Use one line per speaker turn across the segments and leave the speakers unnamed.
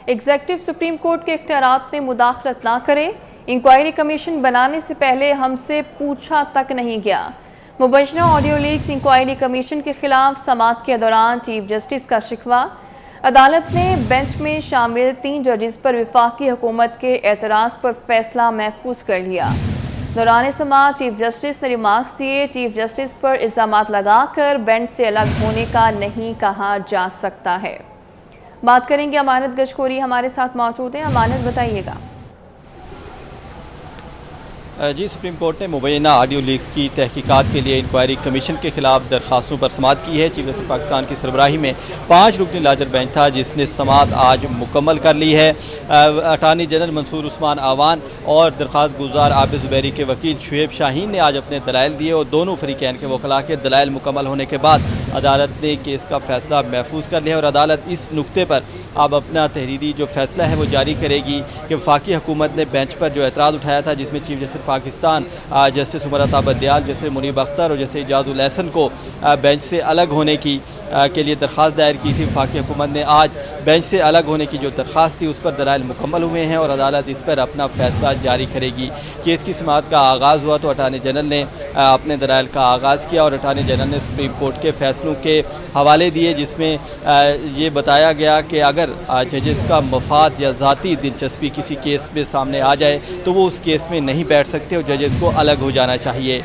Executive supreme court کے اختیارات میں مداخلت نہ کرے، انکوائری کمیشن بنانے سے پہلے ہم سے پوچھا تک نہیں گیا۔ مبینہ آڈیو لیکس انکوائری کمیشن کے خلاف سماعت کے دوران چیف جسٹس کا شکوہ۔ عدالت نے بینچ میں شامل 3 ججز پر وفاقی حکومت کے اعتراض پر فیصلہ محفوظ کر لیا۔ دوران سماعت چیف جسٹس نے ریمارکس دیے، چیف جسٹس پر الزامات لگا کر بینچ سے الگ ہونے کا نہیں کہا جا سکتا ہے۔ بات کریں گے امانت گجکوری ہمارے ساتھ موجود ہیں۔ امانت بتائیے گا۔
جی، سپریم کورٹ نے مبینہ آڈیو لیکس کی تحقیقات کے لیے انکوائری کمیشن کے خلاف درخواستوں پر سماعت کی ہے۔ چیف جسٹس پاکستان کی سربراہی میں 5 رکنی لاجر بینچ تھا جس نے سماعت آج مکمل کر لی ہے۔ اٹارنی جنرل منصور عثمان آوان اور درخواست گزار عابد زبیری کے وکیل شعیب شاہین نے آج اپنے دلائل دیے اور دونوں فریقین کے وکلاء کے دلائل مکمل ہونے کے بعد عدالت نے کیس کا فیصلہ محفوظ کر لیا اور عدالت اس نقطے پر اب اپنا تحریری جو فیصلہ ہے وہ جاری کرے گی کہ وفاقی حکومت نے بینچ پر جو اعتراض اٹھایا تھا جس میں chief justice Pakistan justice Umar Ata بدیال، justice منیب اختر اور جسٹس اعجاز الاحسن کو بینچ سے الگ ہونے کے لیے درخواست دائر کی تھی، وفاقی حکومت نے آج بینچ سے الگ ہونے کی جو درخواست تھی اس پر دلائل مکمل ہوئے ہیں اور عدالت اس پر اپنا فیصلہ جاری کرے گی۔ کیس کی سماعت کا آغاز ہوا تو اٹارنی جنرل نے اپنے دلائل کا آغاز کیا اور اٹارنی جنرل نے سپریم کورٹ کے فیصلوں کے حوالے دیے جس میں یہ بتایا گیا کہ اگر ججز کا مفاد یا ذاتی دلچسپی کسی کیس میں سامنے آ جائے تو وہ اس کیس میں نہیں بیٹھ سکتے اور ججز کو الگ ہو جانا چاہیے۔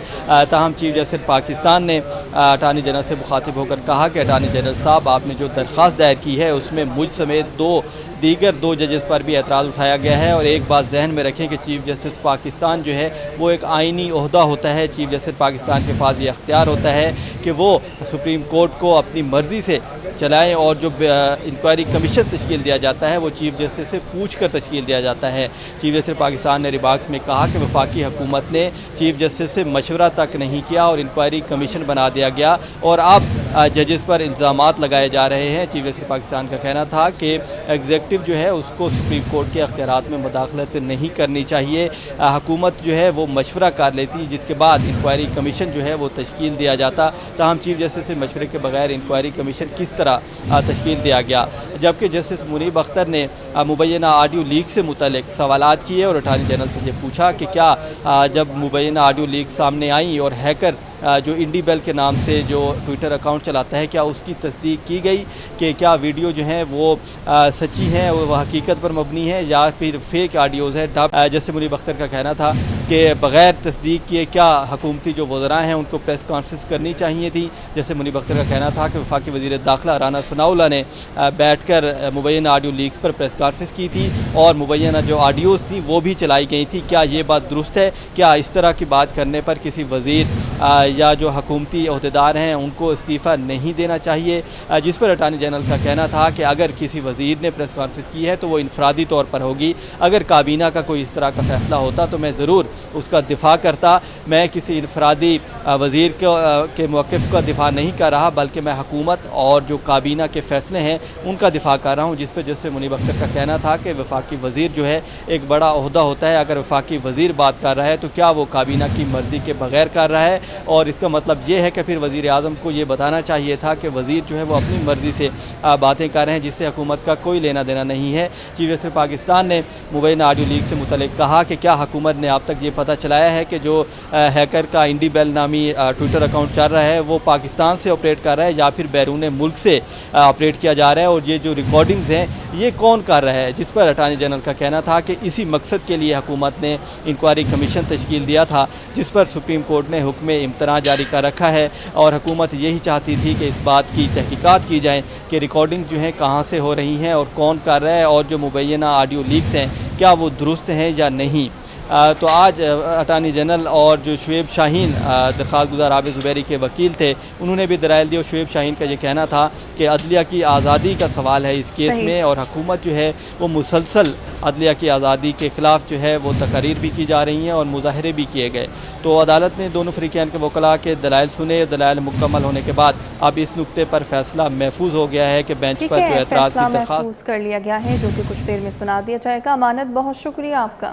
تاہم چیف جسٹس پاکستان نے اٹارنی جنرل سے مخاطب ہو کر کہا کہ اٹارنی جنرل صاحب، آپ نے جو درخواست دائر کی ہے اس میں مجھ سمیت دیگر 2 ججز پر بھی اعتراض اٹھایا گیا ہے اور ایک بات ذہن میں رکھیں کہ چیف جسٹس پاکستان جو ہے وہ ایک آئینی عہدہ ہوتا ہے۔ چیف جسٹس پاکستان کے پاس یہ اختیار ہوتا ہے کہ وہ سپریم کورٹ کو اپنی مرضی سے چلائیں اور جو انکوائری کمیشن تشکیل دیا جاتا ہے وہ چیف جسٹس سے پوچھ کر تشکیل دیا جاتا ہے۔ چیف جسٹس پاکستان نے ریمارکس میں کہا کہ وفاقی حکومت نے چیف جسٹس سے مشورہ تک نہیں کیا اور انکوائری کمیشن بنا دیا گیا اور اب ججز پر الزامات لگائے جا رہے ہیں۔ چیف جسٹس پاکستان کا کہنا تھا کہ ایگزیکٹو جو ہے اس کو سپریم کورٹ کے اختیارات میں مداخلت نہیں کرنی چاہیے، حکومت جو ہے وہ مشورہ کر لیتی جس کے بعد انکوائری کمیشن جو ہے وہ تشکیل دیا جاتا۔ تاہم چیف جسٹس سے مشورے کے بغیر انکوائری کمیشن کس طرح تشکیل دیا گیا، جبکہ جسٹس منیب اختر نے مبینہ آڈیو لیک سے متعلق سوالات کیے اور اٹارنی جنرل سے یہ پوچھا کہ کیا جب مبینہ آڈیو لیک سامنے آئیں اور ہیکر جو انڈی بیل کے نام سے جو ٹویٹر اکاؤنٹ چلاتا ہے کیا اس کی تصدیق کی گئی کہ کیا ویڈیو جو ہیں وہ سچی ہیں، وہ حقیقت پر مبنی ہے یا پھر فیک آڈیوز ہیں۔ جیسے منیب اختر کا کہنا تھا کہ بغیر تصدیق کیے کیا حکومتی جو وزراء ہیں ان کو پریس کانفرنس کرنی چاہیے تھی۔ جیسے منیب اختر کا کہنا تھا کہ وفاقی وزیر داخلہ رانا ثناءاللہ نے بیٹھ کر مبینہ آڈیو لیکس پر پریس کانفرنس کی تھی اور مبینہ جو آڈیوز تھیں وہ بھی چلائی گئی تھی۔ کیا یہ بات درست ہے؟ کیا اس طرح کی بات کرنے پر کسی وزیر یا جو حکومتی عہدیدار ہیں ان کو استعفیٰ نہیں دینا چاہیے؟ جس پر اٹارنی جنرل کا کہنا تھا کہ اگر کسی وزیر نے پریس کانفرنس کی ہے تو وہ انفرادی طور پر ہوگی، اگر کابینہ کا کوئی اس طرح کا فیصلہ ہوتا تو میں ضرور اس کا دفاع کرتا۔ میں کسی انفرادی وزیر کے موقف کا دفاع نہیں کر رہا بلکہ میں حکومت اور جو کابینہ کے فیصلے ہیں ان کا دفاع کر رہا ہوں۔ جس پہ جسٹس منیب اختر کا کہنا تھا کہ وفاقی وزیر جو ہے ایک بڑا عہدہ ہوتا ہے، اگر وفاقی وزیر بات کر رہا ہے تو کیا وہ کابینہ کی مرضی کے بغیر کر رہا ہے، اور اس کا مطلب یہ ہے کہ پھر وزیر اعظم کو یہ بتانا چاہیے تھا کہ وزیر جو ہے وہ اپنی مرضی سے باتیں کر رہے ہیں جس سے حکومت کا کوئی لینا دینا نہیں ہے۔ چیف جسٹس پاکستان نے مبینہ آڈیو لیک سے متعلق کہا کہ کیا حکومت نے اب تک یہ پتہ چلایا ہے کہ جو ہیکر کا انڈی بیل نامی ٹویٹر اکاؤنٹ چل رہا ہے وہ پاکستان سے آپریٹ کر رہا ہے یا پھر بیرون ملک سے آپریٹ کیا جا رہا ہے، اور یہ جو ریکارڈنگز ہیں یہ کون کر رہا ہے؟ جس پر اٹارنی جنرل کا کہنا تھا کہ اسی مقصد کے لیے حکومت نے انکوائری کمیشن تشکیل دیا تھا جس پر سپریم کورٹ نے حکم امتناع جاری کر رکھا ہے اور حکومت یہی چاہتی تھی کہ اس بات کی تحقیقات کی جائیں کہ ریکارڈنگ جو ہیں کہاں سے ہو رہی ہیں اور کون کر رہا ہے اور جو مبینہ آڈیو لیکس ہیں کیا وہ درست ہیں یا نہیں۔ تو آج اٹارنی جنرل اور جو شعیب شاہین درخواست گزار عابد زبیری کے وکیل تھے انہوں نے بھی دلائل دی اور شعیب شاہین کا یہ کہنا تھا کہ عدلیہ کی آزادی کا سوال ہے اس کیس میں اور حکومت جو ہے وہ مسلسل عدلیہ کی آزادی کے خلاف جو ہے وہ تقاریر بھی کی جا رہی ہیں اور مظاہرے بھی کیے گئے۔ تو عدالت نے دونوں فریقین کے وکلاء کے دلائل سنے، دلائل مکمل ہونے کے بعد اب اس نقطے پر فیصلہ محفوظ ہو گیا ہے کہ بینچ پر جو اعتراض کی درخواست
محفوظ کر لیا گیا ہے جو کہ کچھ دیر میں سنا دیا جائے گا۔ امانت، بہت شکریہ آپ کا۔